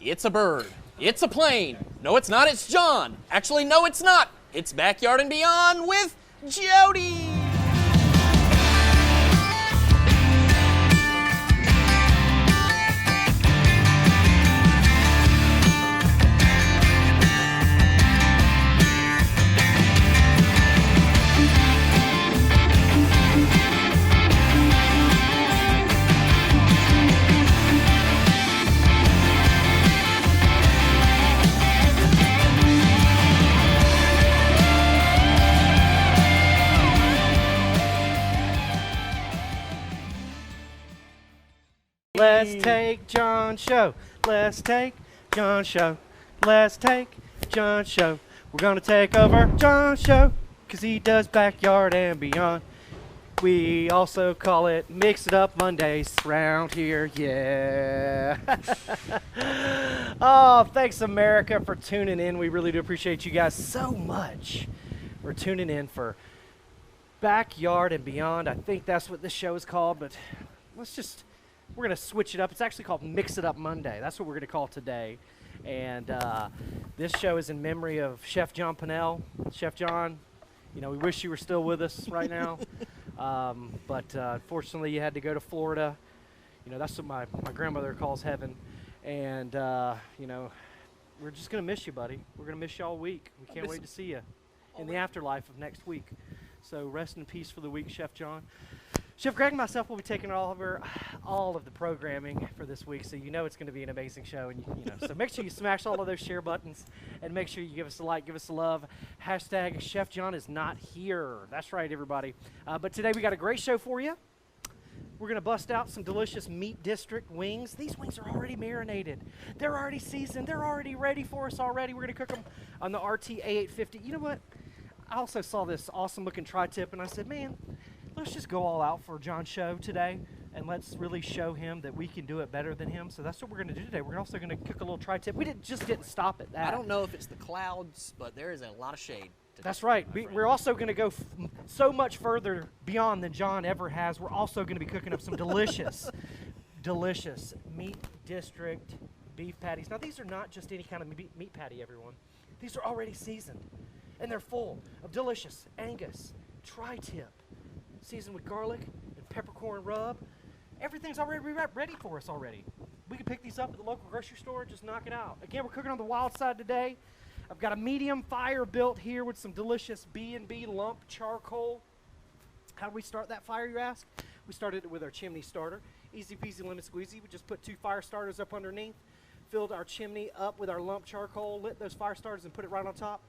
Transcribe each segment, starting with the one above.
It's a bird. It's a plane. No, it's not. It's John. Actually, no, it's not. It's Backyard and Beyond with Jody. Let's take John show. Let's take John show. Let's take John show. We're gonna take over John show, 'cause he does Backyard and Beyond. We also call it Mix It Up Mondays round here, yeah. Oh, thanks America for tuning in. We really do appreciate you guys so much for tuning in for Backyard and Beyond. I think that's what this show is called, but we're going to switch it up. It's actually called Mix It Up Monday. That's what we're going to call today. And this show is in memory of Chef John Pinnell. Chef John, we wish you were still with us right now. But unfortunately, you had to go to Florida. That's what my grandmother calls heaven. And, we're just going to miss you, buddy. We're going to miss you all week. We can't wait to see you in the afterlife of next week. So rest in peace for the week, Chef John. Chef Greg and myself will be taking all of the programming for this week, so it's going to be an amazing show. And so make sure you smash all of those share buttons, and make sure you give us a like, give us a love. Hashtag Chef John is not here. That's right, everybody. But today we got a great show for you. We're going to bust out some delicious Meat District wings. These wings are already marinated. They're already seasoned. They're already ready for us already. We're going to cook them on the RT A850. You know what? I also saw this awesome-looking tri-tip, and I said, man, let's just go all out for John's show today, and let's really show him that we can do it better than him. So that's what we're going to do today. We're also going to cook a little tri-tip. We didn't stop at that. I don't know if it's the clouds, but there is a lot of shade. That's right. We're also going to go so much further beyond than John ever has. We're also going to be cooking up some delicious Meat District beef patties. Now, these are not just any kind of meat patty, everyone. These are already seasoned, and they're full of delicious Angus tri-tip, seasoned with garlic and peppercorn rub. Everything's already ready for us already. We can pick these up at the local grocery store and just knock it out. Again, we're cooking on the WyldSide today. I've got a medium fire built here with some delicious B&B lump charcoal. How do we start that fire, you ask? We started it with our chimney starter. Easy peasy lemon squeezy. We just put 2 fire starters up underneath, filled our chimney up with our lump charcoal, lit those fire starters and put it right on top.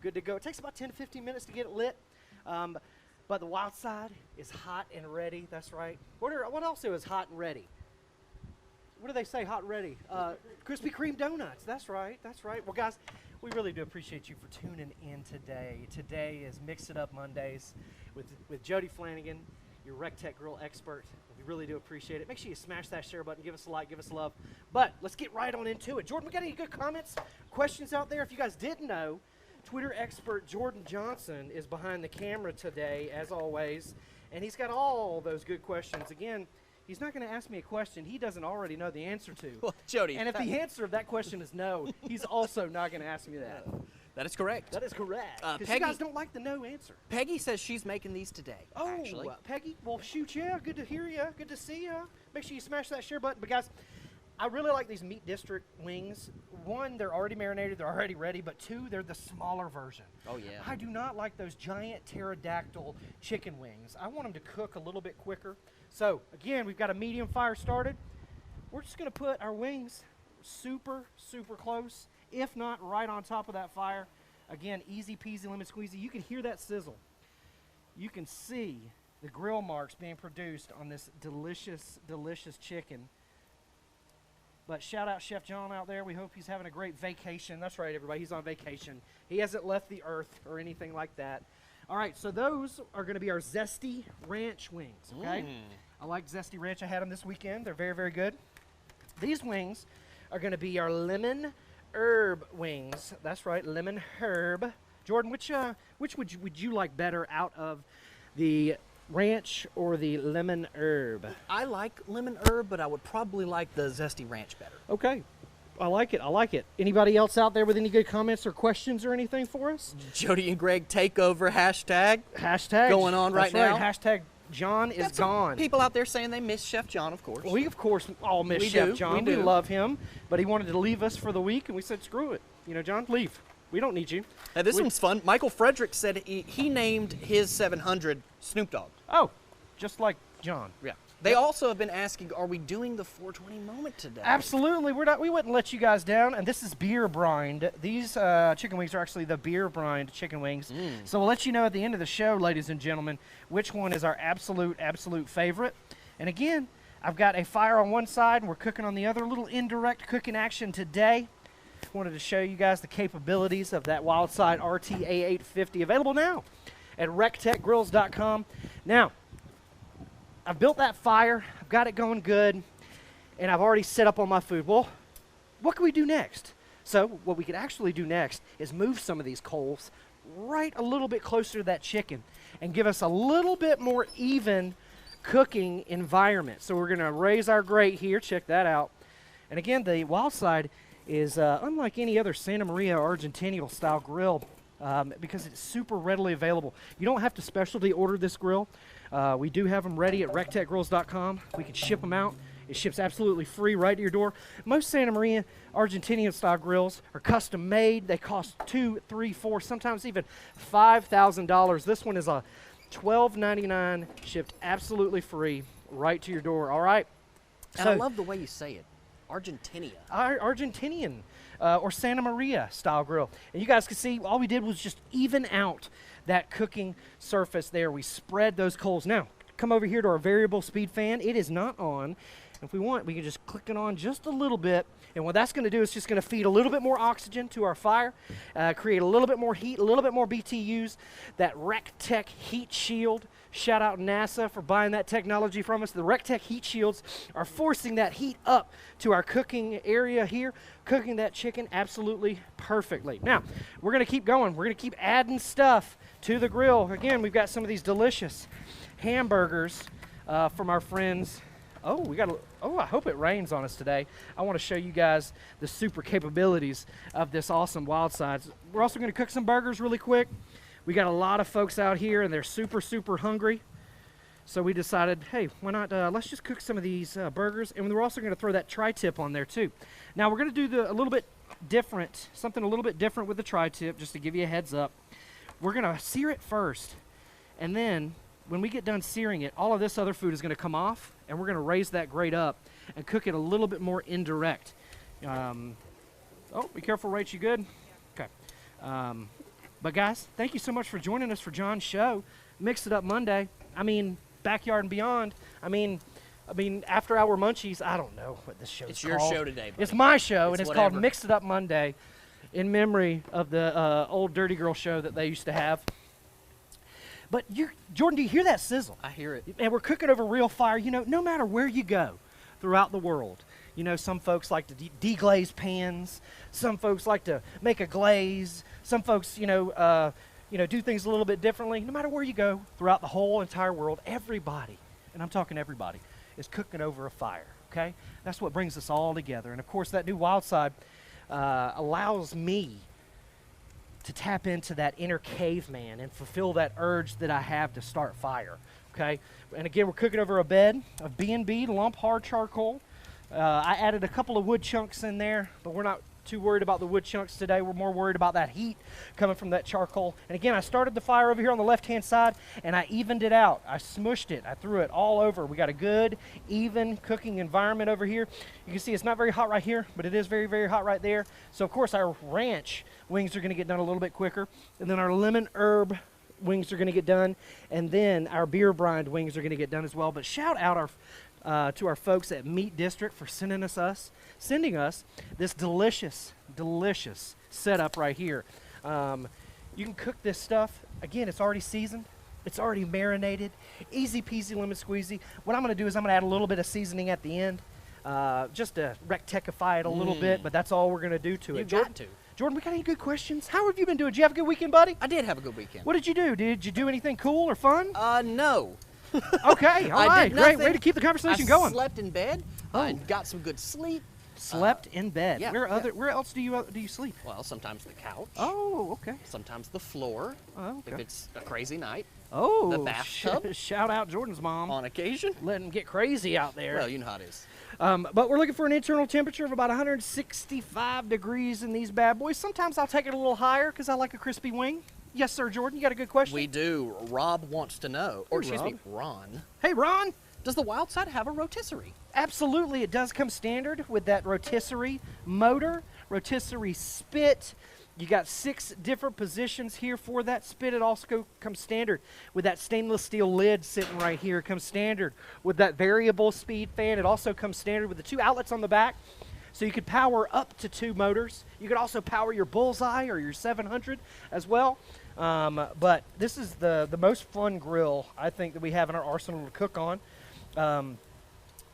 Good to go. It takes about 10 to 15 minutes to get it lit. But the WyldSide is hot and ready. That's right. What also is hot and ready? What do they say, hot and ready? Krispy Kreme donuts. That's right. That's right. Well, guys, we really do appreciate you for tuning in today. Today is Mix It Up Mondays with Jody Flanagan, your recteq grill expert. We really do appreciate it. Make sure you smash that share button. Give us a like. Give us a love. But let's get right on into it. Jordan, we got any good comments, questions out there? If you guys didn't know, Twitter expert Jordan Johnson is behind the camera today, as always, and he's got all those good questions. Again, he's not going to ask me a question he doesn't already know the answer to. Well, Jody. And if the answer of that question is no, he's also not going to ask me that. That is correct. That is correct. Because you guys don't like the no answer. Peggy says she's making these today. Oh, actually. Peggy, well, shoot, yeah. Good to hear you. Good to see you. Make sure you smash that share button. But, guys, I really like these Meat District wings. 1, they're already marinated, they're already ready, but 2, they're the smaller version. Oh, yeah. I do not like those giant pterodactyl chicken wings. I want them to cook a little bit quicker. So, again, we've got a medium fire started. We're just going to put our wings super, super close, if not right on top of that fire. Again, easy peasy lemon squeezy. You can hear that sizzle. You can see the grill marks being produced on this delicious, delicious chicken. But shout out Chef John out there. We hope he's having a great vacation. That's right, everybody. He's on vacation. He hasn't left the earth or anything like that. All right, so those are going to be our Zesty Ranch wings, okay? I like Zesty Ranch. I had them this weekend. They're very, very good. These wings are going to be our lemon herb wings. That's right, lemon herb. Jordan, which would you like better out of the ranch or the lemon herb? I like lemon herb, but I would probably like the Zesty Ranch better. Okay. I like it. I like it. Anybody else out there with any good comments or questions or anything for us? Jody and Greg takeover hashtag. Hashtag going on right now. Hashtag John is gone. People out there saying they miss Chef John, of course. We, of course, all miss We Chef do. John. We We do. love him, but he wanted to leave us for the week, and we said, screw it. You know, John, leave. We don't need you. Now, this one's fun. Michael Frederick said he named his 700 Snoop Dogg. Oh, just like John. Yeah. They also have been asking, are we doing the 420 moment today? Absolutely. We wouldn't let you guys down. And this is beer brined. These chicken wings are actually the beer brined chicken wings. So we'll let you know at the end of the show, ladies and gentlemen, which one is our absolute favorite. And again, I've got a fire on one side and we're cooking on the other. A little indirect cooking action today. Wanted to show you guys the capabilities of that WyldSide RTA 850, available now at recteqgrills.com. Now, I've built that fire, I've got it going good, and I've already set up all my food. Well, what can we do next? So what we could actually do next is move some of these coals right a little bit closer to that chicken and give us a little bit more even cooking environment. So we're gonna raise our grate here, check that out. And again, the WyldSide is unlike any other Santa Maria Argentinian style grill because it's super readily available. You don't have to specialty order this grill. We do have them ready at recteqgrills.com. We can ship them out. It ships absolutely free right to your door. Most Santa Maria Argentinian style grills are custom made. They cost $2,000, $3,000, $4,000, sometimes even $5,000. This one is a $12.99, shipped absolutely free right to your door. All right. And I love the way you say it. Argentinian. Argentinian or Santa Maria style grill. And you guys can see all we did was just even out that cooking surface there. We spread those coals. Now, come over here to our variable speed fan. It is not on. If we want, we can just click it on just a little bit. And what that's going to do is just going to feed a little bit more oxygen to our fire, create a little bit more heat, a little bit more BTUs. That recteq heat shield. Shout out NASA for buying that technology from us. The recteq heat shields are forcing that heat up to our cooking area here, cooking that chicken absolutely perfectly. Now, we're going to keep going. We're going to keep adding stuff to the grill. Again, we've got some of these delicious hamburgers from our friends. I hope it rains on us today. I want to show you guys the super capabilities of this awesome WyldSide. We're also going to cook some burgers really quick. We got a lot of folks out here and they're super hungry. So we decided, hey, why not, let's just cook some of these burgers. And we're also gonna throw that tri-tip on there too. Now we're gonna do something a little bit different with the tri-tip, just to give you a heads up. We're gonna sear it first. And then when we get done searing it, all of this other food is gonna come off and we're gonna raise that grate up and cook it a little bit more indirect. Be careful, Rach, you good? Okay. But guys, thank you so much for joining us for John's show. Mix It Up Monday. I mean, Backyard and Beyond. I mean, After Hour Munchies. I don't know what this show is called. It's your show today, buddy. It's my show, and it's whatever. called Mix It Up Monday, in memory of the old Dirty Girl show that they used to have. But Jordan, do you hear that sizzle? I hear it. And we're cooking over real fire. You know, no matter where you go throughout the world, you know, some folks like to deglaze pans. Some folks like to make a glaze. Some folks, do things a little bit differently. No matter where you go throughout the whole entire world, everybody, and I'm talking everybody, is cooking over a fire, okay? That's what brings us all together. And, of course, that new WyldSide allows me to tap into that inner caveman and fulfill that urge that I have to start fire, okay? And, again, we're cooking over a bed of B&B lump hard charcoal. I added a couple of wood chunks in there, but we're not too worried about the wood chunks today. We're more worried about that heat coming from that charcoal. And again, I started the fire over here on the left-hand side, and I evened it out. I smushed it. I threw it all over. We got a good, even cooking environment over here. You can see it's not very hot right here, but it is very, very hot right there. So, of course, our ranch wings are going to get done a little bit quicker. And then our lemon herb wings are going to get done. And then our beer brined wings are going to get done as well. But shout out to our folks at Meat District for sending us this delicious setup right here. You can cook this stuff. Again, it's already seasoned. It's already marinated. Easy peasy lemon squeezy. What I'm going to do is I'm going to add a little bit of seasoning at the end just to recteqify it a little bit, but that's all we're going to do to it. You got to. Jordan, we got any good questions? How have you been doing? Did you have a good weekend, buddy? I did have a good weekend. What did you do? Did you do anything cool or fun? No. Okay, all right, great way to keep the conversation going. I slept in bed. I got some good sleep. Slept in bed. yeah, Where else do you sleep? Well, sometimes the couch. Oh, okay. Sometimes the floor. Oh, okay. If it's a crazy night. Oh, the bathtub. Shout out Jordan's mom. On occasion. Letting him get crazy out there. Well, you know how it is. But we're looking for an internal temperature of about 165 degrees in these bad boys. Sometimes I'll take it a little higher because I like a crispy wing. Yes, sir, Jordan. You got a good question? We do. Rob wants to know, or Hey, excuse Rob. me, Ron. Hey, Ron. Does the WyldSide have a rotisserie? Absolutely, it does come standard with that rotisserie motor, rotisserie spit. You got 6 different positions here for that spit. It also comes standard with that stainless steel lid sitting right here. It comes standard with that variable speed fan. It also comes standard with the 2 outlets on the back. So you could power up to 2 motors. You could also power your Bullseye or your 700 as well. But this is the most fun grill, I think, that we have in our arsenal to cook on.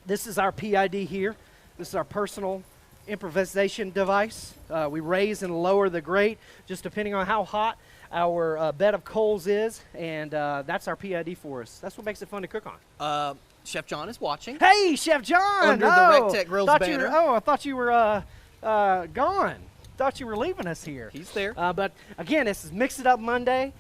This is our PID here. This is our personal improvisation device. We raise and lower the grate just depending on how hot our bed of coals is, and that's our PID for us. That's what makes it fun to cook on. Chef John is watching. Hey, Chef John! Under the recteq Grills banner. I thought you were gone. Thought you were leaving us here. He's there. But again, this is Mix It Up Monday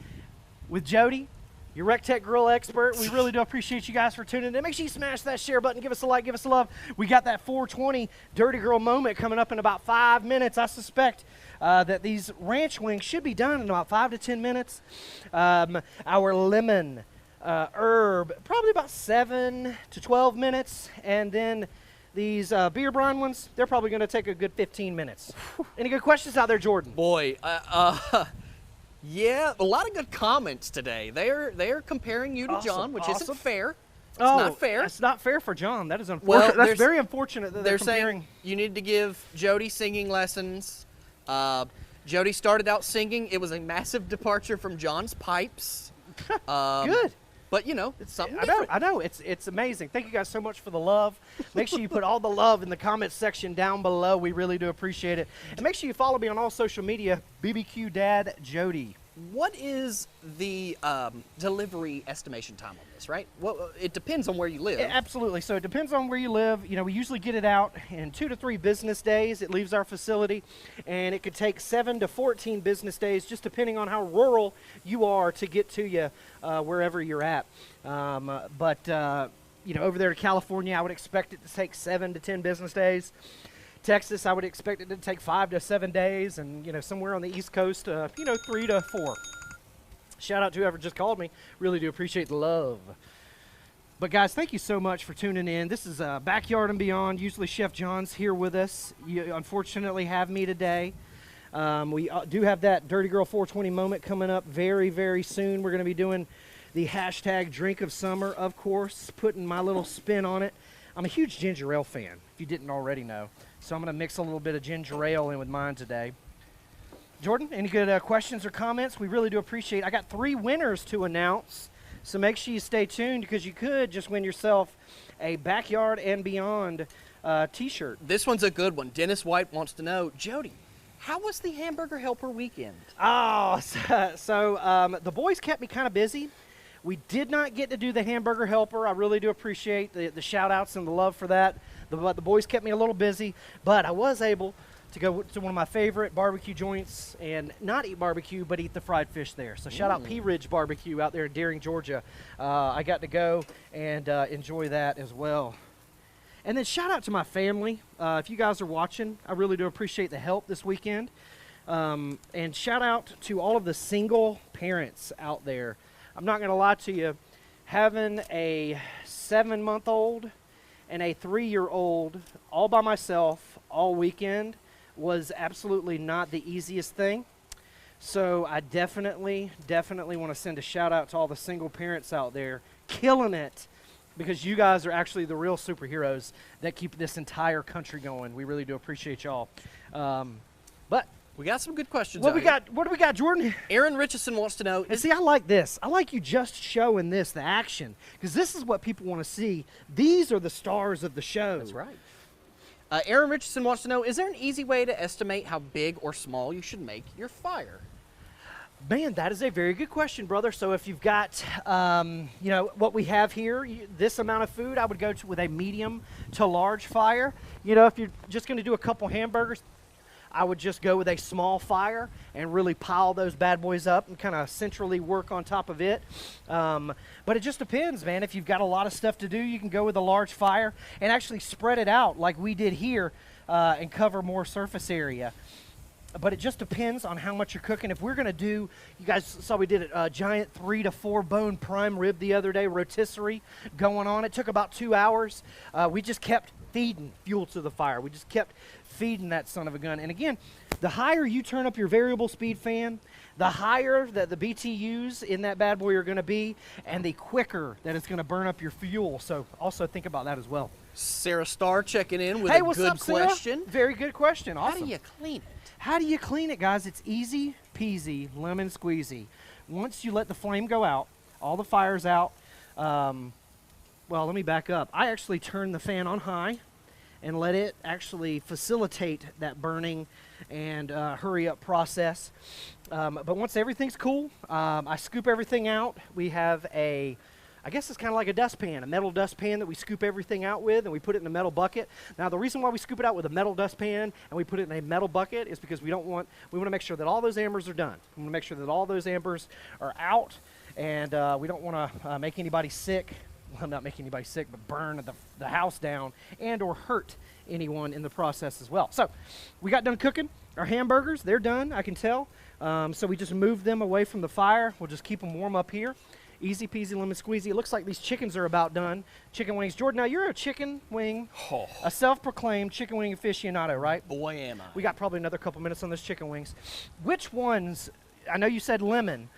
with Jody, your recteq grill expert. We really do appreciate you guys for tuning in. Make sure you smash that share button. Give us a like. Give us a love. We got that 420 Dirty Girl moment coming up in about 5 minutes. I suspect that these ranch wings should be done in about 5 to 10 minutes. Our lemon herb, probably about 7 to 12 minutes. And then these beer brine ones, they're probably going to take a good 15 minutes. Any good questions out there, Jordan? Boy, yeah, a lot of good comments today. They're comparing you to Awesome, John, which awesome. isn't fair. It's not fair. That's not fair for John. That is unfortunate. Well, that's very unfortunate that They're comparing. saying you need to give Jody singing lessons. Jody started out singing. It was a massive departure from John's pipes. Good. But, you know, it's something I different. know. It's amazing. Thank you guys so much for the love. Make sure you put all the love in the comments section down below. We really do appreciate it. And make sure you follow me on all social media, BBQ Dad Jody. What is the delivery estimation time on this, right? Well, it depends on where you live. Absolutely. So it depends on where you live. You know, we usually get it out in 2 to 3 business days. It leaves our facility, and it could take 7 to 14 business days, just depending on how rural you are to get to you wherever you're at. You know, over there to California, I would expect it to take 7 to 10 business days. Texas, I would expect it to take 5 to 7 days, and you know, somewhere on the East Coast, 3 to 4. Shout out to whoever just called me. Really do appreciate the love. But guys, thank you so much for tuning in. This is Backyard and Beyond. Usually Chef John's here with us. You unfortunately have me today. We do have that Dirty Girl 420 moment coming up very, very soon. We're going to be doing the hashtag Drink of Summer, of course, putting my little spin on it. I'm a huge ginger ale fan, if you didn't already know. So I'm going to mix a little bit of ginger ale in with mine today. Jordan, any good questions or comments? We really do appreciate it. I got 3 winners to announce, so make sure you stay tuned because you could just win yourself a Backyard and Beyond t-shirt. This one's a good one. Dennis White wants to know, Jody, how was the Hamburger Helper weekend? Oh, so the boys kept me kind of busy. We did not get to do the Hamburger Helper. I really do appreciate the shout-outs and the love for that. The boys kept me a little busy, but I was able to go to one of my favorite barbecue joints and not eat barbecue, but eat the fried fish there. So shout out Pea Ridge Barbecue out there in Deering, Georgia. I got to go and enjoy that as well. And then shout out to my family. If you guys are watching, I really do appreciate the help this weekend. And shout out to all of the single parents out there. I'm not going to lie to you. Having a 7-month-old and a 3-year-old all by myself all weekend was absolutely not the easiest thing. So I definitely want to send a shout out to all the single parents out there killing it, because you guys are actually the real superheroes that keep this entire country going. We really do appreciate y'all. But we got some good questions. What do we got, Jordan? Aaron Richardson wants to know. And see, I like this. I like you just showing this, the action, because this is what people want to see. These are the stars of the show. That's right. Aaron Richardson wants to know, is there an easy way to estimate how big or small you should make your fire? Man, that is a very good question, brother. So if you've got, you know, what we have here, this amount of food, I would go with a medium to large fire. You know, if you're just going to do a couple hamburgers, I would just go with a small fire and really pile those bad boys up and kind of centrally work on top of it. But it just depends, man. If you've got a lot of stuff to do, you can go with a large fire and actually spread it out like we did here and cover more surface area. But it just depends on how much you're cooking. If we're going to do, you guys saw we did a giant 3 to 4 bone prime rib the other day, rotisserie going on. It took about 2 hours. We just kept feeding fuel to the fire. We just kept feeding that son of a gun. And again, the higher you turn up your variable speed fan, the higher that the BTUs in that bad boy are going to be, and the quicker that it's going to burn up your fuel. So also think about that as well. Sarah Starr checking in with Hey, a what's good up, Sarah? question. Very good question. Awesome. How do you clean it? How do you clean it, guys? It's easy peasy, lemon squeezy. Once you let the flame go out, all the fire's out. Well, let me back up. I actually turn the fan on high and let it actually facilitate that burning and hurry up process. But once everything's cool, I scoop everything out. We have I guess it's kind of like a dustpan, a metal dustpan that we scoop everything out with, and we put it in a metal bucket. Now, the reason why we scoop it out with a metal dustpan and we put it in a metal bucket is because we want to make sure that all those ambers are done. We want to make sure that all those ambers are out, and we don't want to make anybody sick. Well, not make anybody sick, but burn the house down and or hurt anyone in the process as well. So, we got done cooking. Our hamburgers, they're done, I can tell. So we just moved them away from the fire. We'll just keep them warm up here. Easy peasy lemon squeezy. It looks like these chickens are about done. Chicken wings. Jordan, now you're a chicken wing, a self-proclaimed chicken wing aficionado, right? Boy, am I. We got probably another couple minutes on those chicken wings. Which ones, I know you said lemon,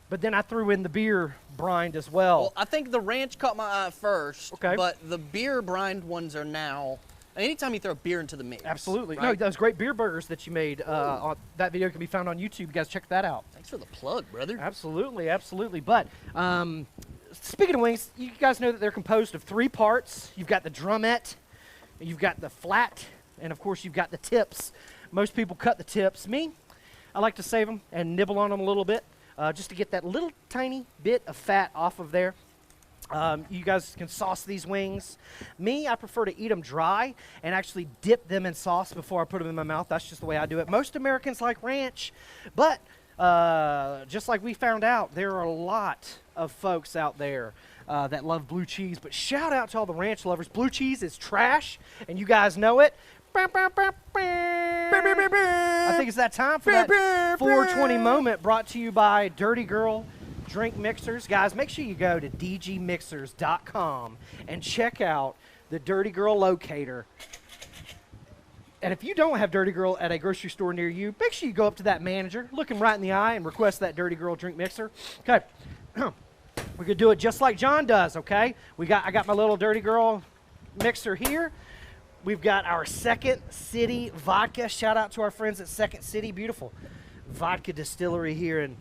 but then I threw in the beer brined as well. Well, I think the ranch caught my eye first, Okay. But the beer brined ones are now, anytime you throw beer into the mix. Absolutely. Right? No, those great beer burgers that you made, that video can be found on YouTube. You guys check that out. Thanks for the plug, brother. Absolutely, absolutely. But speaking of wings, you guys know that they're composed of 3 parts. You've got the drumette, you've got the flat, and of course you've got the tips. Most people cut the tips. Me, I like to save them and nibble on them a little bit just to get that little tiny bit of fat off of there. You guys can sauce these wings. Me, I prefer to eat them dry and actually dip them in sauce before I put them in my mouth. That's just the way I do it. Most Americans like ranch, but just like we found out, there are a lot of folks out there that love blue cheese. But shout out to all the ranch lovers. Blue cheese is trash, and you guys know it. I think it's that time for that 420 moment brought to you by Dirty Girl Drink Mixers. Guys, make sure you go to dgmixers.com and check out the Dirty Girl locator. And if you don't have Dirty Girl at a grocery store near you, make sure you go up to that manager, look him right in the eye, and request that Dirty Girl Drink Mixer. Okay, we're going to do it just like John does, okay? I got my little Dirty Girl mixer here. We've got our Second City vodka. Shout out to our friends at Second City. Beautiful vodka distillery here in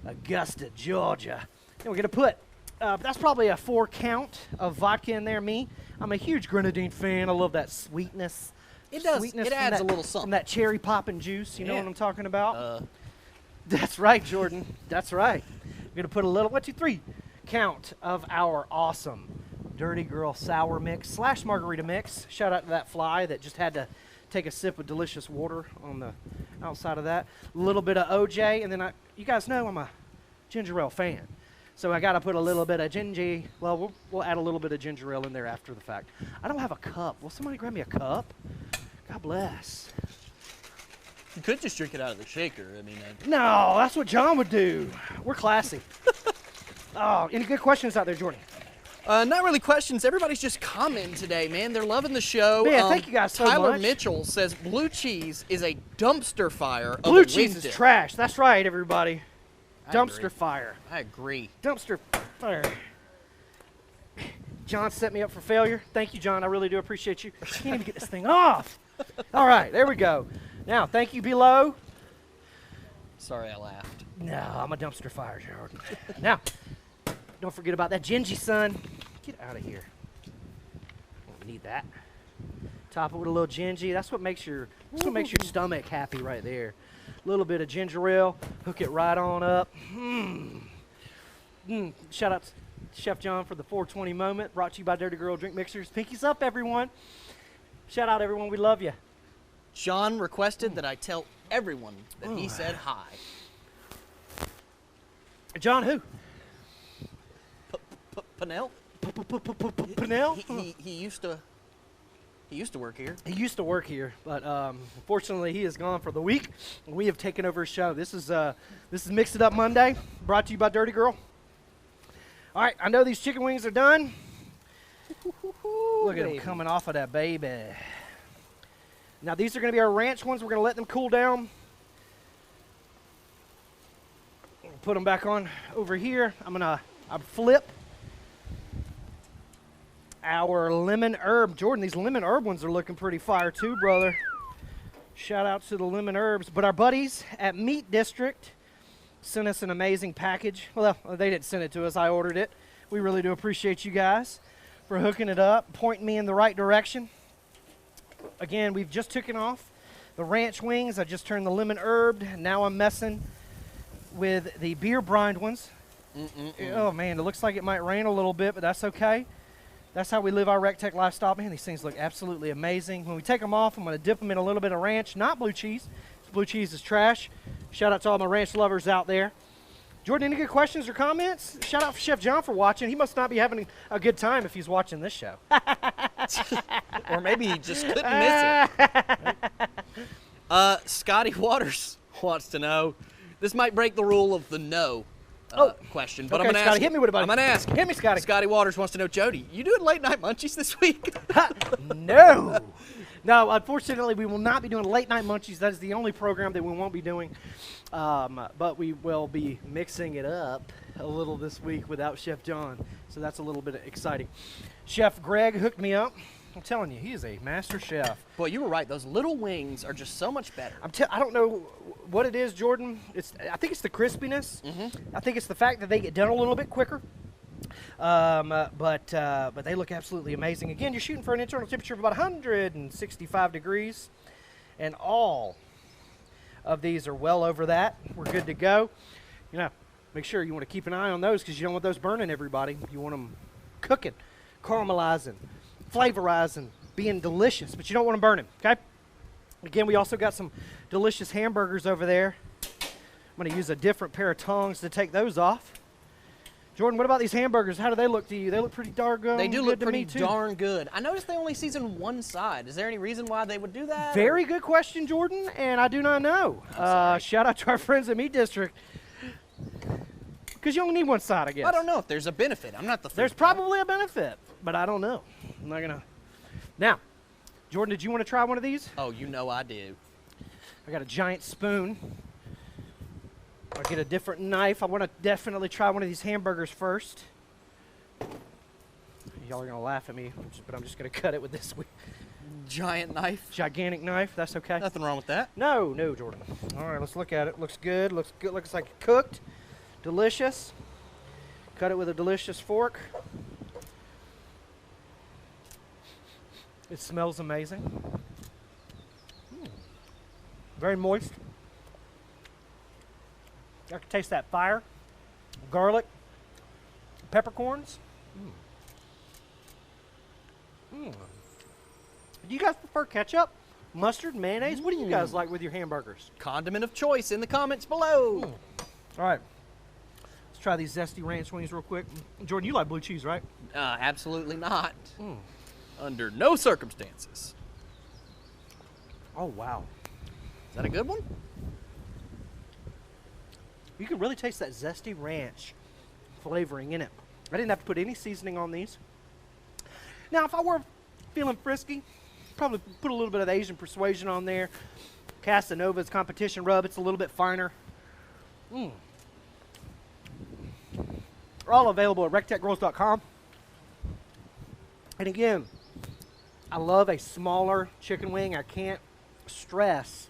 Augusta, Georgia. And we're going to put, that's probably a 4 count of vodka in there. I'm a huge grenadine fan. I love that sweetness. It does. Sweetness It adds that, a little something. From that cherry popping juice. You know Yeah. what I'm talking about? That's right, Jordan. That's right. We're going to put a little, 1, 2, 3 count of our awesome Dirty Girl sour mix / margarita mix. Shout out to that fly that just had to take a sip of delicious water on the outside of that. A little bit of OJ, and then you guys know I'm a ginger ale fan. So I got to put a little bit of ginger. Well, we'll add a little bit of ginger ale in there after the fact. I don't have a cup. Will somebody grab me a cup? God bless. You could just drink it out of the shaker. I mean, No, that's what John would do. We're classy. Oh, any good questions out there, Jordan? not really questions. Everybody's just commenting today, man. They're loving the show. Man, thank you guys so Tyler much. Mitchell says blue cheese is a dumpster fire. of Blue a cheese wing is dip. trash. That's right, everybody. I Dumpster agree. fire. I agree. Dumpster fire. John set me up for failure. Thank you, John. I really do appreciate you. I can't even get this thing off. All right, there we go. Now, thank you below. Sorry, I laughed. No, I'm a dumpster fire, Jordan. Now, don't forget about that gingy, son. Get out of here. We need that. Top it with a little gingy. That's what makes your stomach happy right there. little bit of ginger ale, hook it right on up. Shout out to Chef John for the 420 moment, brought to you by Dirty Girl Drink Mixers. Pinkies up, everyone. Shout out, everyone. We love you. John requested that I tell everyone that he said hi. John who? Pinnell? Pinnell? He used to work here. He used to work here, but unfortunately he is gone for the week. We have taken over his show. This is Mix It Up Monday, brought to you by Dirty Girl. All right, I know these chicken wings are done. Look at them coming off of that baby. Now these are going to be our ranch ones. We're going to let them cool down. Put them back on over here. I'm flip our lemon herb. Jordan, these lemon herb ones are looking pretty fire too, brother. Shout out to the lemon herbs. But our buddies at Meat District sent us an amazing package. Well, they didn't send it to us. I ordered it. We really do appreciate you guys for hooking it up, pointing me in the right direction. Again, we've just taken off the ranch wings. I just turned the lemon herb. Now I'm messing with the beer brined ones. Oh, man, it looks like it might rain a little bit, but that's okay. That's how we live our recteq lifestyle. Man, these things look absolutely amazing. When we take them off, I'm going to dip them in a little bit of ranch, not blue cheese. Blue cheese is trash. Shout out to all my ranch lovers out there. Jordan, any good questions or comments? Shout out for Chef John for watching. He must not be having a good time if he's watching this show. Or maybe he just couldn't miss it. Scotty Waters wants to know. This might break the rule of the no question, but okay, I'm going to Scotty, ask. hit me with it, buddy. I'm going to ask. Hit me, Scotty. Scotty Waters wants to know, Jody, you doing late night munchies this week? No. No, unfortunately, we will not be doing Late Night Munchies. That is the only program that we won't be doing. But we will be mixing it up a little this week without Chef John. So that's a little bit exciting. Chef Greg hooked me up. I'm telling you, he is a master chef. Boy, you were right. Those little wings are just so much better. I don't know what it is, Jordan. I think it's the crispiness. I think it's the fact that they get done a little bit quicker. But they look absolutely amazing. Again, you're shooting for an internal temperature of about 165 degrees, and all of these are well over that. We're good to go. You know, make sure you want to keep an eye on those because you don't want those burning everybody. You want them cooking, caramelizing, flavorizing, being delicious, but you don't want them burning, okay? Again, we also got some delicious hamburgers over there. I'm going to use a different pair of tongs to take those off. Jordan, what about these hamburgers? How do they look to you? They look pretty darn good. They do look pretty to me, too. darn good. I noticed they only season one side. Is there any reason why they would do that? Very good question, Jordan, and I do not know. Shout out to our friends at Meat District. Because you only need one side, I guess. I don't know if there's a benefit. I'm not the food There's guy. probably a benefit, but I don't know. I'm not going to. Now, Jordan, did you want to try one of these? Oh, you know I do. I got a giant spoon. I'll get a different knife. I want to definitely try one of these hamburgers first. Y'all are going to laugh at me, but I'm just going to cut it with this Giant knife. gigantic knife. That's okay. Nothing wrong with that. No, Jordan. All right, let's look at it. Looks good. Looks good. Looks like cooked. Delicious. Cut it with a delicious fork. It smells amazing. Very moist. I can taste that fire, garlic, peppercorns. Do you guys prefer ketchup, mustard, mayonnaise? What do you guys like with your hamburgers? Condiment of choice in the comments below. All right. Let's try these Zesty ranch wings real quick. Jordan, you like blue cheese, right? Absolutely not. Under no circumstances. Oh, wow. Is that a good one? You can really taste that Zesty ranch flavoring in it. I didn't have to put any seasoning on these. Now, if I were feeling frisky, probably put a little bit of Asian persuasion on there. Casanova's competition rub, it's a little bit finer. They're all available at recteqgrills.com. And again, I love a smaller chicken wing. I can't stress,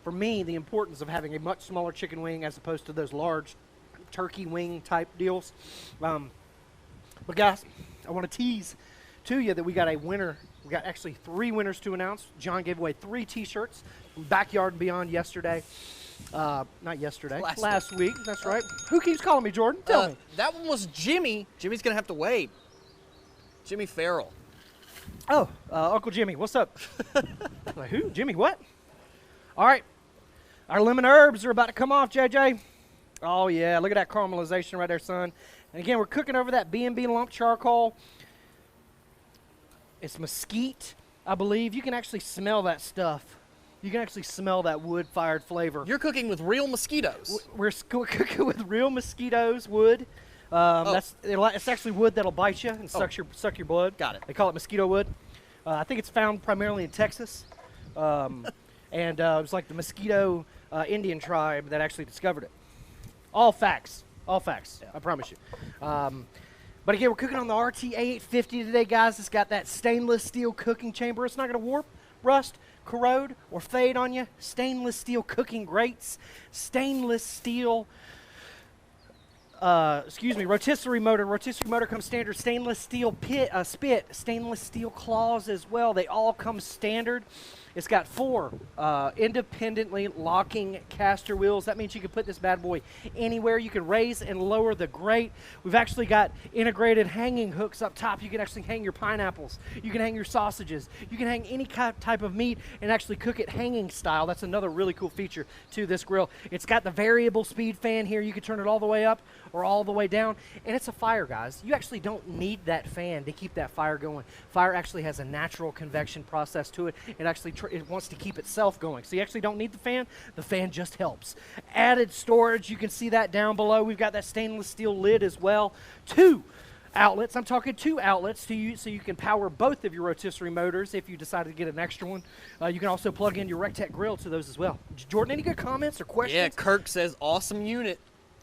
for me, the importance of having a much smaller chicken wing as opposed to those large turkey wing type deals. But guys, I want to tease to you that we got a winner. We got actually 3 winners to announce. John gave away 3 t-shirts Backyard and Beyond yesterday. Not yesterday. Last week. That's right. Who keeps calling me, Jordan? Tell me. That one was Jimmy. Jimmy's going to have to wait. Jimmy Farrell. Oh, Uncle Jimmy. What's up? Like, who? Jimmy, what? All right. Our lemon herbs are about to come off, JJ. Oh, yeah. Look at that caramelization right there, son. And again, we're cooking over that B&B lump charcoal. It's mesquite, I believe. You can actually smell that stuff. You can actually smell that wood-fired flavor. You're cooking with real mosquitoes. We're cooking with real mosquitoes wood. It's actually wood that'll bite you and suck your blood. Got it. They call it mosquito wood. I think it's found primarily in Texas. And it was like the Mosquito Indian tribe that actually discovered it. All facts. All facts. Yeah. I promise you. But again, we're cooking on the RT-A850 today, guys. It's got that stainless steel cooking chamber. It's not going to warp, rust, corrode, or fade on you. Stainless steel cooking grates. Stainless steel, rotisserie motor. Rotisserie motor comes standard. Stainless steel spit. Stainless steel claws as well. They all come standard. It's got 4 independently locking caster wheels. That means you can put this bad boy anywhere. You can raise and lower the grate. We've actually got integrated hanging hooks up top. You can actually hang your pineapples. You can hang your sausages. You can hang any type of meat and actually cook it hanging style. That's another really cool feature to this grill. It's got the variable speed fan here. You can turn it all the way up or all the way down. And it's a fire, guys. You actually don't need that fan to keep that fire going. Fire actually has a natural convection process to it. It actually it wants to keep itself going. So you actually don't need the fan. The fan just helps. Added storage, you can see that down below. We've got that stainless steel lid as well. 2 outlets. I'm talking 2 outlets to you, so you can power both of your rotisserie motors if you decide to get an extra one. You can also plug in your recteq grill to those as well. Jordan, any good comments or questions? Yeah, Kirk says awesome unit.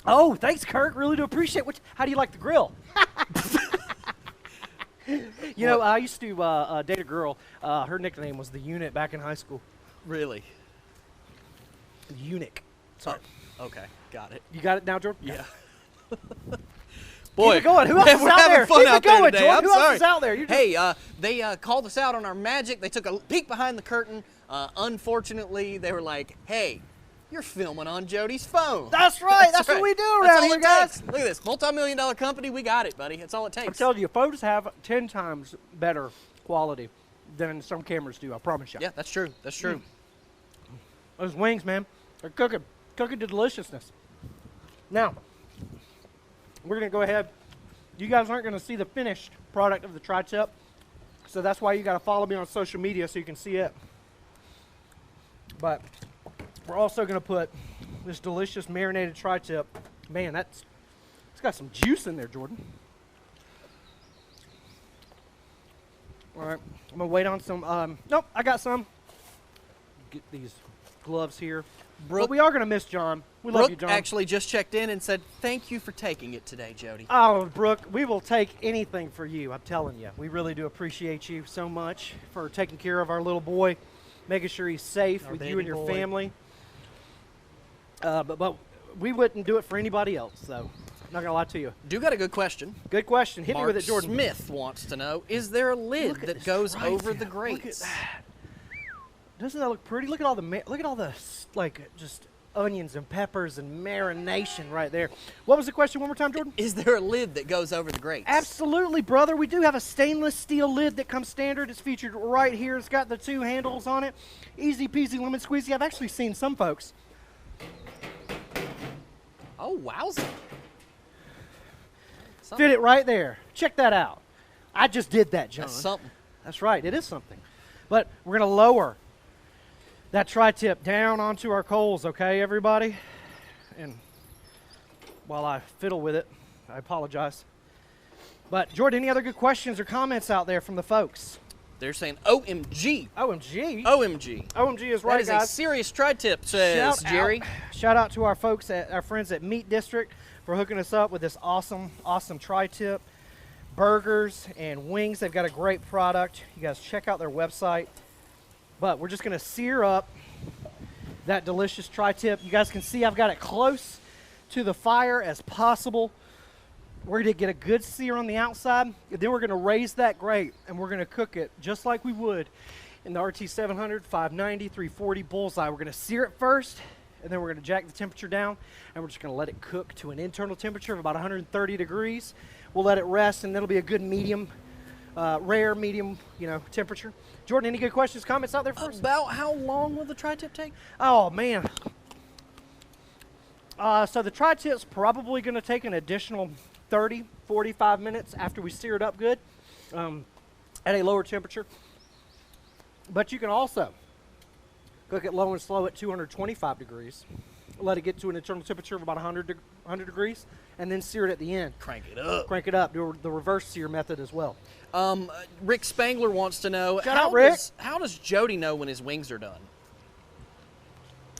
Oh, thanks, Kirk. Really do appreciate it. How do you like the grill? You know, I used to date a girl. Her nickname was the Unit back in high school. Really? Eunuch. Sorry. Oh, okay, got it. You got it now, Jordan? Yeah. Boy, keep it going. Who else is we're out having there? fun Keep out it going, there today. Jordan. I'm Who sorry. else is out there? Hey, they called us out on our magic. They took a peek behind the curtain. Unfortunately, they were like, "Hey, you're filming on Jody's phone." That's right. That's what we do around here, guys. Look at this, multi-million-dollar company. We got it, buddy. That's all it takes. I'm telling you, photos have 10 times better quality than some cameras do. I promise you. Yeah, that's true. That's true. Those wings, man, they're cooking to deliciousness. Now, we're going to go ahead. You guys aren't going to see the finished product of the tri-tip, so that's why you got to follow me on social media so you can see it. But we're also going to put this delicious marinated tri-tip. Man, it's got some juice in there, Jordan. All right, I'm going to wait on some. Nope, I got some. Get these gloves here. But we are going to miss John. We love you, John. Actually just checked in and said, "Thank you for taking it today, Jody." Oh, Brooke, we will take anything for you. I'm telling you. We really do appreciate you so much for taking care of our little boy, making sure he's safe with you and your family. But we wouldn't do it for anybody else, so not going to lie to you. Do got a good question. Good question. Hit Mark me with it, Jordan. Smith wants to know, is there a lid that goes over the grates? Look at that. Doesn't that look pretty? Look at all the like just onions and peppers and marination right there. What was the question one more time, Jordan? Is there a lid that goes over the grates? Absolutely, brother. We do have a stainless steel lid that comes standard. It's featured right here. It's got the 2 handles on it. Easy peasy lemon squeezy. I've actually seen some folks. Oh, wowza. Fit it right there. Check that out. I just did that, John. That's something. That's right. It is something. But we're going to lower that tri-tip down onto our coals, okay, everybody? And while I fiddle with it, I apologize. But, Jordan, any other good questions or comments out there from the folks? They're saying OMG. OMG? OMG. OMG is right, guys. That is a serious tri-tip, says Jerry. Shout out to our folks, our friends at Meat District for hooking us up with this awesome tri-tip. Burgers and wings. They've got a great product. You guys check out their website. But we're just going to sear up that delicious tri-tip. You guys can see I've got it close to the fire as possible. We're going to get a good sear on the outside. And then we're going to raise that grate and we're going to cook it just like we would in the RT 700, 590, 340 bullseye. We're going to sear it first, and then we're going to jack the temperature down, and we're just going to let it cook to an internal temperature of about 130 degrees. We'll let it rest, and that'll be a good medium, rare medium, temperature. Jordan, any good questions, comments out there for us? About how long will the tri-tip take? Oh, man. So the tri-tip's probably going to take an additional 30, 45 minutes after we sear it up good at a lower temperature. But you can also cook it low and slow at 225 degrees. Let it get to an internal temperature of about 100 degrees, and then sear it at the end. Crank it up. Crank it up. Do the reverse sear method as well. Rick Spangler wants to know, Shout out, Rick. How does Jody know when his wings are done?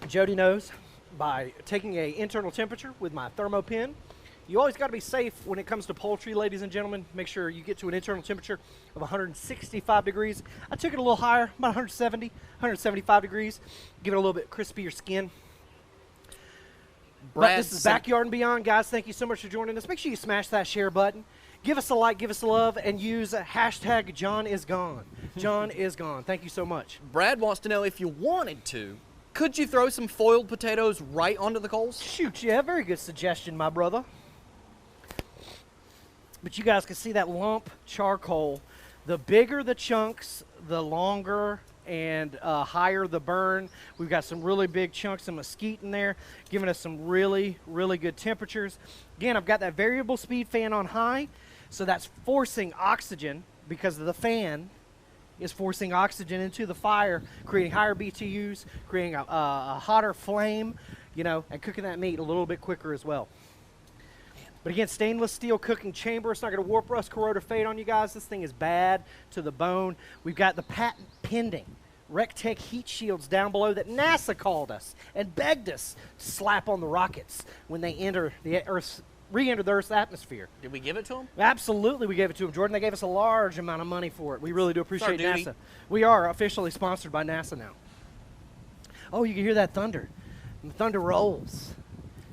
Jody knows by taking an internal temperature with my thermo pin. You always got to be safe when it comes to poultry, ladies and gentlemen. Make sure you get to an internal temperature of 165 degrees. I took it a little higher, about 170, 175 degrees. Give it a little bit crispier skin. But this is Backyard and Beyond, guys. Thank you so much for joining us. Make sure you smash that share button. Give us a like, give us a love, and use hashtag John is gone. John is gone. Thank you so much. Brad wants to know, if you wanted to, could you throw some foiled potatoes right onto the coals? Shoot, yeah, very good suggestion, my brother. But you guys can see that lump charcoal. The bigger the chunks, the longer and higher the burn. We've got some really big chunks of mesquite in there, giving us some really, really good temperatures. Again, I've got that variable speed fan on high, so that's forcing oxygen because of the fan is forcing oxygen into the fire, creating higher BTUs, creating a hotter flame, and cooking that meat a little bit quicker as well. But again, stainless steel cooking chamber. It's not going to warp, rust, corrode, or fade on you guys. This thing is bad to the bone. We've got the patent pending recteq heat shields down below that NASA called us and begged us to slap on the rockets when they re-enter the Earth's atmosphere. Did we give it to them? Absolutely, we gave it to them, Jordan. They gave us a large amount of money for it. We really do appreciate duty. NASA. We are officially sponsored by NASA now. Oh, you can hear that thunder. And the thunder rolls.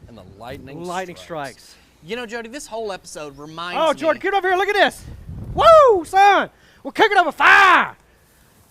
And the lightning strikes. Jody, this whole episode reminds me... Oh, Jordan, get over here. Look at this. Woo, son. We're cooking over fire.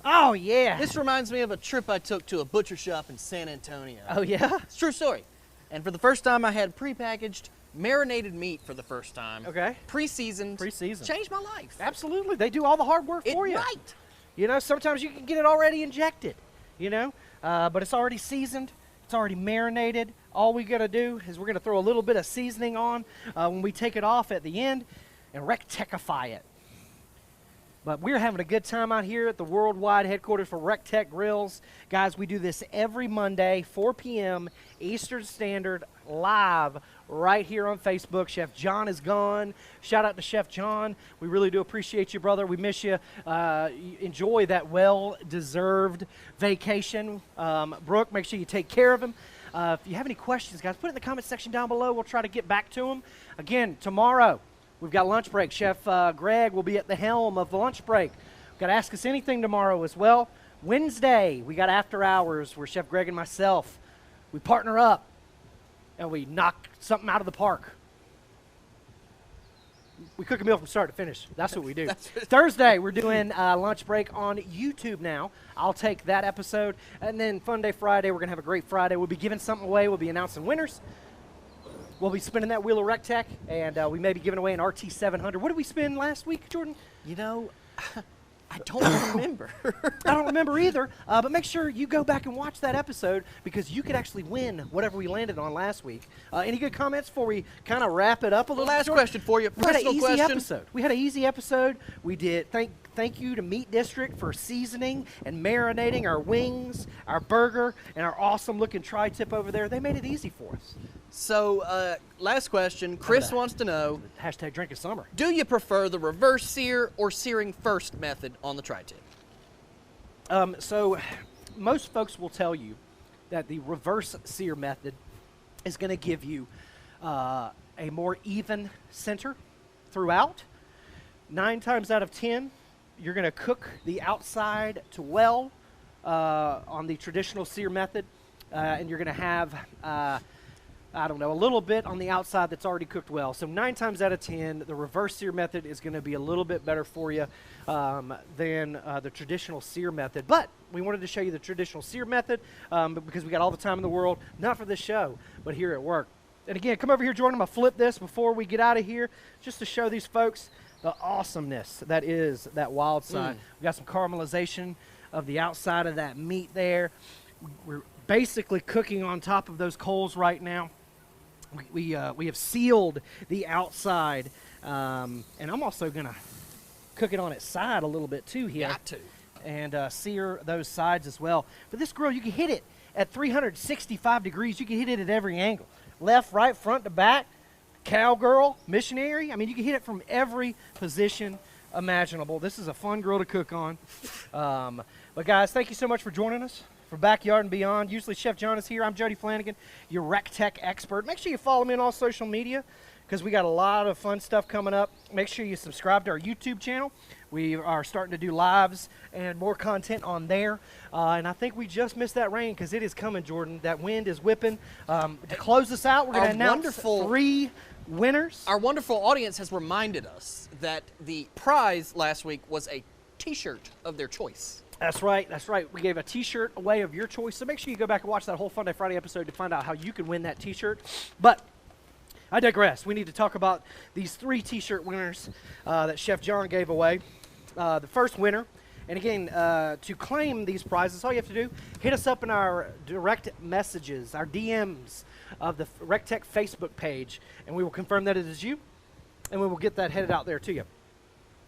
Oh, yeah. This reminds me of a trip I took to a butcher shop in San Antonio. Oh, yeah? It's a true story. And for the first time, I had prepackaged, marinated meat for the first time. Okay. Pre-seasoned. Changed my life. Absolutely. They do all the hard work for you. Right. Sometimes you can get it already injected, but it's already seasoned. It's already marinated. All we got to do is we're going to throw a little bit of seasoning on when we take it off at the end and recteqify it. But we're having a good time out here at the worldwide headquarters for recteq Grills. Guys, we do this every Monday, 4 p.m. Eastern Standard, live right here on Facebook. Chef John is gone. Shout out to Chef John. We really do appreciate you, brother. We miss you. Enjoy that well-deserved vacation. Brooke, make sure you take care of him. If you have any questions, guys, put it in the comment section down below. We'll try to get back to them. Again, tomorrow, we've got lunch break. Chef Greg will be at the helm of the lunch break. Got to ask us anything tomorrow as well. Wednesday, we got after hours where Chef Greg and myself, we partner up and we knock something out of the park. We cook a meal from start to finish. That's what we do. Thursday, we're doing lunch break on YouTube now. I'll take that episode. And then Fun Day Friday, we're going to have a great Friday. We'll be giving something away. We'll be announcing winners. We'll be spinning that wheel of recteq, and we may be giving away an RT 700. What did we spin last week, Jordan? I don't remember. I don't remember either, but make sure you go back and watch that episode because you could actually win whatever we landed on last week. Any good comments before we kind of wrap it up a little? Last question for you. Personal question. We had an easy episode. We did. Thank you to Meat District for seasoning and marinating our wings, our burger, and our awesome-looking tri-tip over there. They made it easy for us. So, last question. Chris wants to know, hashtag drink of summer. Do you prefer the reverse sear or searing first method on the tri-tip? So, most folks will tell you that the reverse sear method is going to give you a more even center throughout. 9 times out of 10, you're going to cook the outside to well on the traditional sear method, and you're going to have I don't know, a little bit on the outside that's already cooked well. So 9 times out of 10, the reverse sear method is going to be a little bit better for you than the traditional sear method. But we wanted to show you the traditional sear method because we got all the time in the world, not for this show, but here at work. And again, come over here, Jordan. I'm going to flip this before we get out of here just to show these folks the awesomeness that is that WyldSide. We got some caramelization of the outside of that meat there. We're basically cooking on top of those coals right now. We have sealed the outside, and I'm also going to cook it on its side a little bit too here. Got to. And sear those sides as well. But this grill, you can hit it at 365 degrees. You can hit it at every angle. Left, right, front to back, cowgirl, missionary. I mean, you can hit it from every position imaginable. This is a fun grill to cook on. But guys, thank you so much for joining us for Backyard and Beyond. Usually Chef John is here. I'm Jody Flanagan, your recteq expert. Make sure you follow me on all social media because we got a lot of fun stuff coming up. Make sure you subscribe to our YouTube channel. We are starting to do lives and more content on there. And I think we just missed that rain because it is coming, Jordan. That wind is whipping. To close this out, we're going to announce 3 winners. Our wonderful audience has reminded us that the prize last week was a T-shirt of their choice. That's right. That's right. We gave a T-shirt away of your choice. So make sure you go back and watch that whole Fun Day Friday episode to find out how you can win that T-shirt. But I digress. We need to talk about these 3 T-shirt winners that Chef John gave away. The first winner, and again, to claim these prizes, all you have to do, hit us up in our direct messages, our DMs of the recteq Facebook page, and we will confirm that it is you, and we will get that headed out there to you.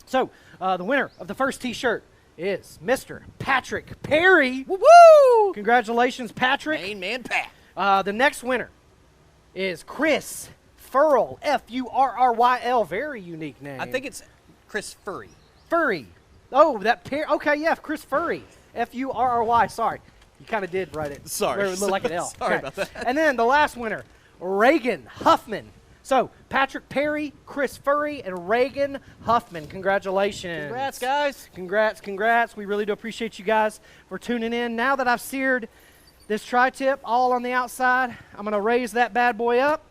So, the winner of the first T-shirt is Mr. Patrick Perry. Woo-woo! Congratulations, Patrick. Main man Pat. The next winner is Chris Furrell, F-U-R-R-Y-L. Very unique name. I think it's Chris Furry. Furry. Oh, that pair. Okay, yeah, Chris Furry. F-U-R-R-Y. Sorry. You kind of did write it. Sorry. It looked like an L. Sorry about that. And then the last winner, Reagan Huffman. So, Patrick Perry, Chris Furry, and Reagan Huffman. Congratulations. Congrats, guys. Congrats, congrats. We really do appreciate you guys for tuning in. Now that I've seared this tri-tip all on the outside, I'm going to raise that bad boy up.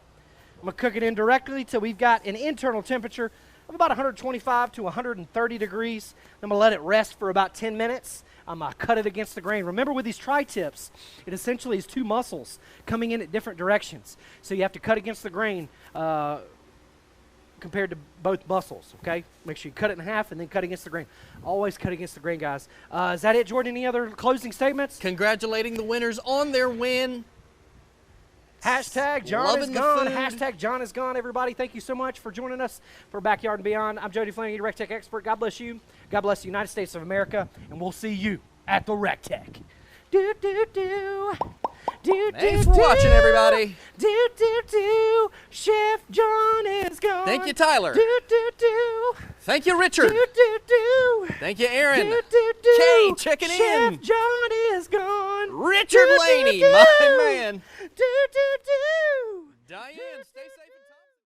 I'm going to cook it in directly till we've got an internal temperature of about 125 to 130 degrees. I'm going to let it rest for about 10 minutes. I'm going to cut it against the grain. Remember, with these tri-tips, it essentially is 2 muscles coming in at different directions. So you have to cut against the grain compared to both muscles, okay? Make sure you cut it in half and then cut against the grain. Always cut against the grain, guys. Is that it, Jordan? Any other closing statements? Congratulating the winners on their win. Hashtag John Loving is the gone. food. Hashtag John is gone, everybody. Thank you so much for joining us for Backyard and Beyond. I'm Jody Flanagan, your recteq expert. God bless you. God bless the United States of America. And we'll see you at the recteq. Do, do, do. Do, Thanks do, for watching, do. everybody. Do, do, do. Chef John is gone. Thank you, Tyler. Do, do, do. Thank you, Richard. Do, do, do. Thank you, Aaron. Do, do, do. Kay, checking Chef in. John is gone. Richard Do, do, Laney, do. my man. Do, do,